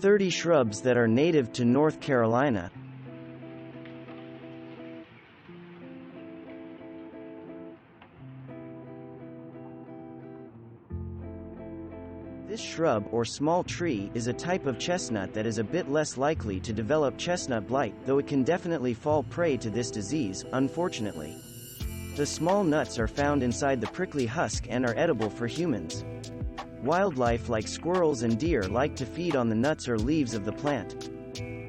30 shrubs that are native to North Carolina. This shrub, or small tree, is a type of chestnut that is a bit less likely to develop chestnut blight, though it can definitely fall prey to this disease, unfortunately. The small nuts are found inside the prickly husk and are edible for humans. Wildlife like squirrels and deer like to feed on the nuts or leaves of the plant.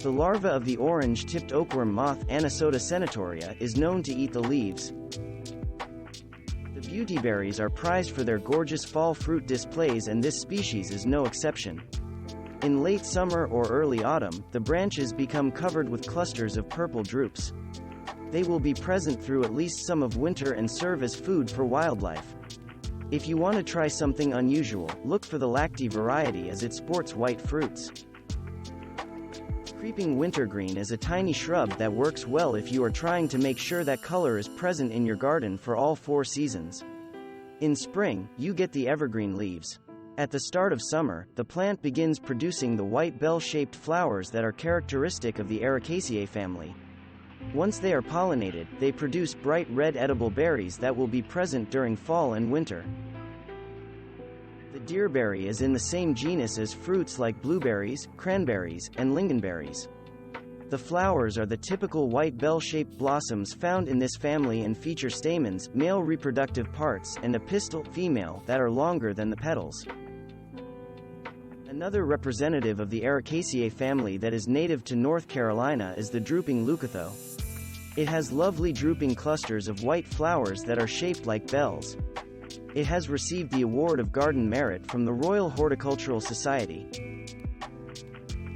The larva of the orange-tipped oakworm moth, Anisota senatoria, is known to eat the leaves. The beautyberries are prized for their gorgeous fall fruit displays, and this species is no exception. In late summer or early autumn, the branches become covered with clusters of purple drupes. They will be present through at least some of winter and serve as food for wildlife. If you want to try something unusual, look for the lacti variety as it sports white fruits. Creeping wintergreen is a tiny shrub that works well if you are trying to make sure that color is present in your garden for all 4 seasons. In spring, you get the evergreen leaves. At the start of summer, the plant begins producing the white bell-shaped flowers that are characteristic of the Ericaceae family. Once they are pollinated, they produce bright red edible berries that will be present during fall and winter. The deerberry is in the same genus as fruits like blueberries, cranberries, and lingonberries. The flowers are the typical white bell-shaped blossoms found in this family and feature stamens, male reproductive parts, and a pistil, female, that are longer than the petals. Another representative of the Ericaceae family that is native to North Carolina is the Drooping Leucothoe. It has lovely drooping clusters of white flowers that are shaped like bells. It has received the Award of Garden Merit from the Royal Horticultural Society.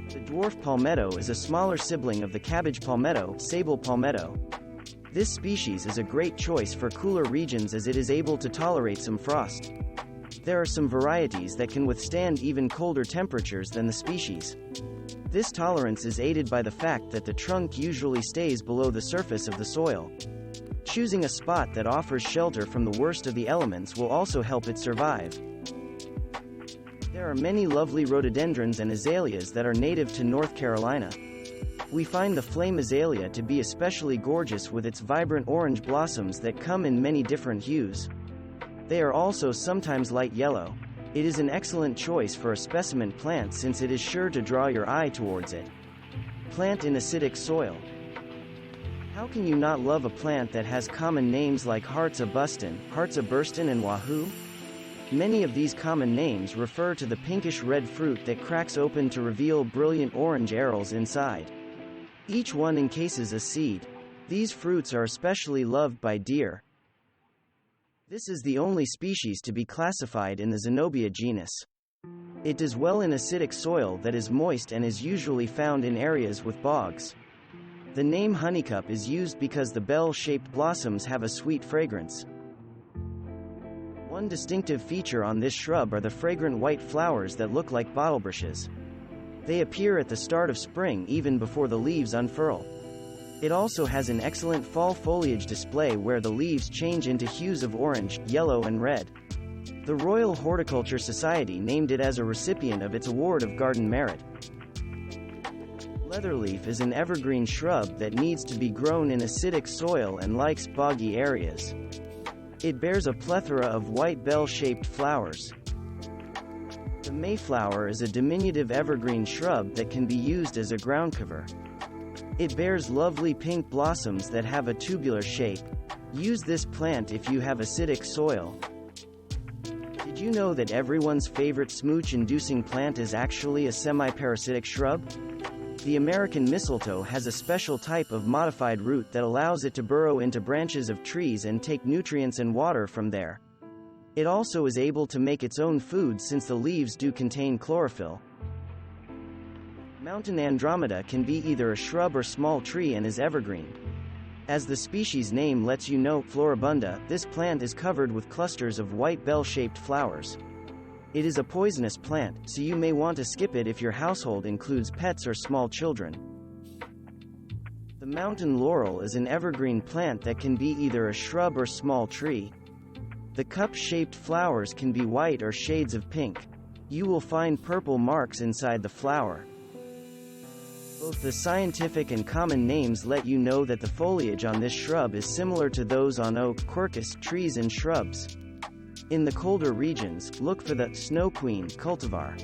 The dwarf palmetto is a smaller sibling of the cabbage palmetto, Sabal palmetto. This species is a great choice for cooler regions as it is able to tolerate some frost. There are some varieties that can withstand even colder temperatures than the species. This tolerance is aided by the fact that the trunk usually stays below the surface of the soil. Choosing a spot that offers shelter from the worst of the elements will also help it survive. There are many lovely rhododendrons and azaleas that are native to North Carolina. We find the flame azalea to be especially gorgeous with its vibrant orange blossoms that come in many different hues. They are also sometimes light yellow. It is an excellent choice for a specimen plant since it is sure to draw your eye towards it. Plant in acidic soil. How can you not love a plant that has common names like Hearts-a-bustin, Hearts-a-bustin, and Wahoo? Many of these common names refer to the pinkish-red fruit that cracks open to reveal brilliant orange arils inside. Each one encases a seed. These fruits are especially loved by deer. This is the only species to be classified in the Zenobia genus. It does well in acidic soil that is moist and is usually found in areas with bogs. The name Honeycup is used because the bell-shaped blossoms have a sweet fragrance. One distinctive feature on this shrub are the fragrant white flowers that look like bottlebrushes. They appear at the start of spring even before the leaves unfurl. It also has an excellent fall foliage display where the leaves change into hues of orange, yellow, and red. The Royal Horticulture Society named it as a recipient of its Award of Garden Merit. Leatherleaf is an evergreen shrub that needs to be grown in acidic soil and likes boggy areas. It bears a plethora of white bell-shaped flowers. The mayflower is a diminutive evergreen shrub that can be used as a ground cover. It bears lovely pink blossoms that have a tubular shape. Use this plant if you have acidic soil. Did you know that everyone's favorite smooch-inducing plant is actually a semi-parasitic shrub? The American mistletoe has a special type of modified root that allows it to burrow into branches of trees and take nutrients and water from there. It also is able to make its own food since the leaves do contain chlorophyll. Mountain Andromeda can be either a shrub or small tree and is evergreen. As the species name lets you know, floribunda, this plant is covered with clusters of white bell-shaped flowers. It is a poisonous plant, so you may want to skip it if your household includes pets or small children. The Mountain-Laurel is an evergreen plant that can be either a shrub or small tree. The cup-shaped flowers can be white or shades of pink. You will find purple marks inside the flower. Both the scientific and common names let you know that the foliage on this shrub is similar to those on oak, quercus, trees and shrubs. In the colder regions, look for the snow queen cultivar.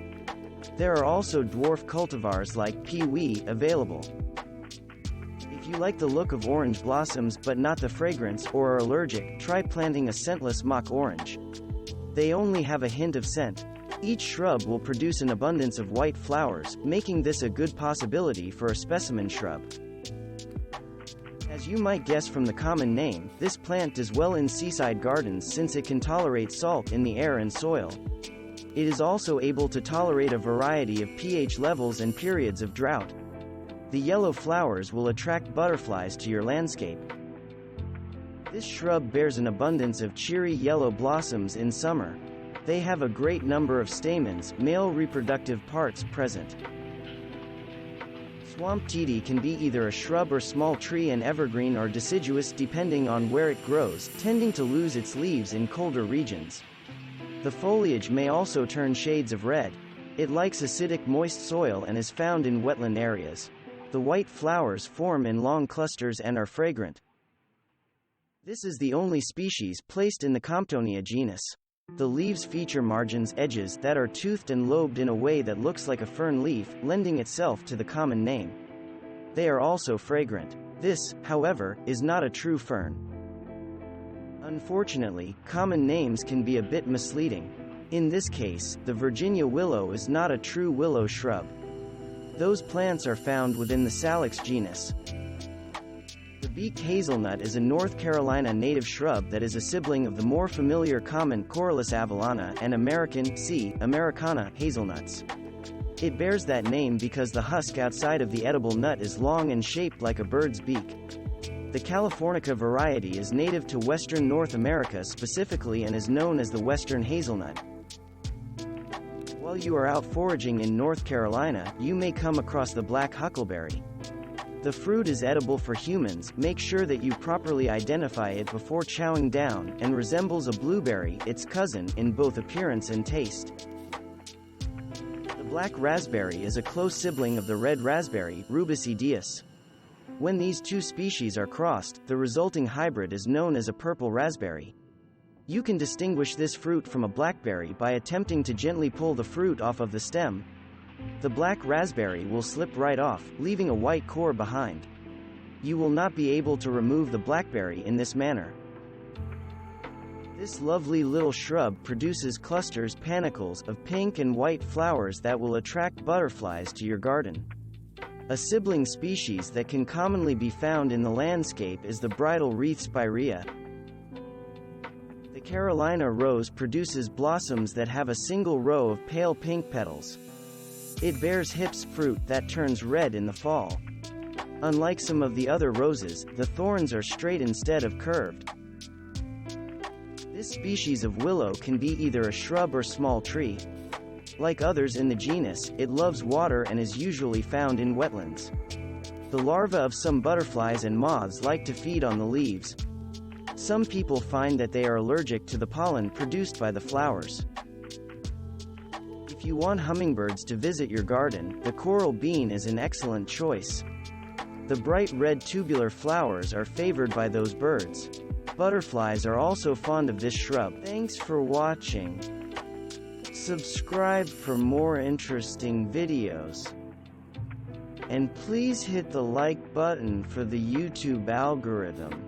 There are also dwarf cultivars like Pee-wee available. If you like the look of orange blossoms but not the fragrance, or are allergic, try planting a scentless mock orange. They only have a hint of scent. Each shrub will produce an abundance of white flowers, making this a good possibility for a specimen shrub. As you might guess from the common name, this plant does well in seaside gardens since it can tolerate salt in the air and soil. It is also able to tolerate a variety of pH levels and periods of drought. The yellow flowers will attract butterflies to your landscape. This shrub bears an abundance of cheery yellow blossoms in summer. They have a great number of stamens, male reproductive parts present. Swamp titi can be either a shrub or small tree and evergreen or deciduous depending on where it grows, tending to lose its leaves in colder regions. The foliage may also turn shades of red. It likes acidic moist soil and is found in wetland areas. The white flowers form in long clusters and are fragrant. This is the only species placed in the Comptonia genus. The leaves feature margins, edges, that are toothed and lobed in a way that looks like a fern leaf, lending itself to the common name. They are also fragrant. This, however, is not a true fern. Unfortunately, common names can be a bit misleading. In this case, the Virginia willow is not a true willow shrub. Those plants are found within the Salix genus. The Beaked Hazelnut is a North Carolina native shrub that is a sibling of the more familiar common Corylus avellana and americana hazelnuts. It bears that name because the husk outside of the edible nut is long and shaped like a bird's beak. The Californica variety is native to western North America specifically and is known as the western hazelnut. While you are out foraging in North Carolina, you may come across the black huckleberry. The fruit is edible for humans. Make sure that you properly identify it before chowing down, and resembles a blueberry, its cousin, in both appearance and taste. The black raspberry is a close sibling of the red raspberry, Rubus aedeus. When these two species are crossed, the resulting hybrid is known as a purple raspberry. You can distinguish this fruit from a blackberry by attempting to gently pull the fruit off of the stem. The black raspberry will slip right off, leaving a white core behind. You will not be able to remove the blackberry in this manner. This lovely little shrub produces clusters, panicles, of pink and white flowers that will attract butterflies to your garden. A sibling species that can commonly be found in the landscape is the bridal wreath spirea. The Carolina rose produces blossoms that have a single row of pale pink petals. It bears hips fruit that turns red in the fall. Unlike some of the other roses, the thorns are straight instead of curved. This species of willow can be either a shrub or small tree. Like others in the genus, it loves water and is usually found in wetlands. The larvae of some butterflies and moths like to feed on the leaves. Some people find that they are allergic to the pollen produced by the flowers. If you want hummingbirds to visit your garden, the coral bean is an excellent choice. The bright red tubular flowers are favored by those birds. Butterflies are also fond of this shrub. Thanks for watching. Subscribe for more interesting videos. And please hit the like button for the YouTube algorithm.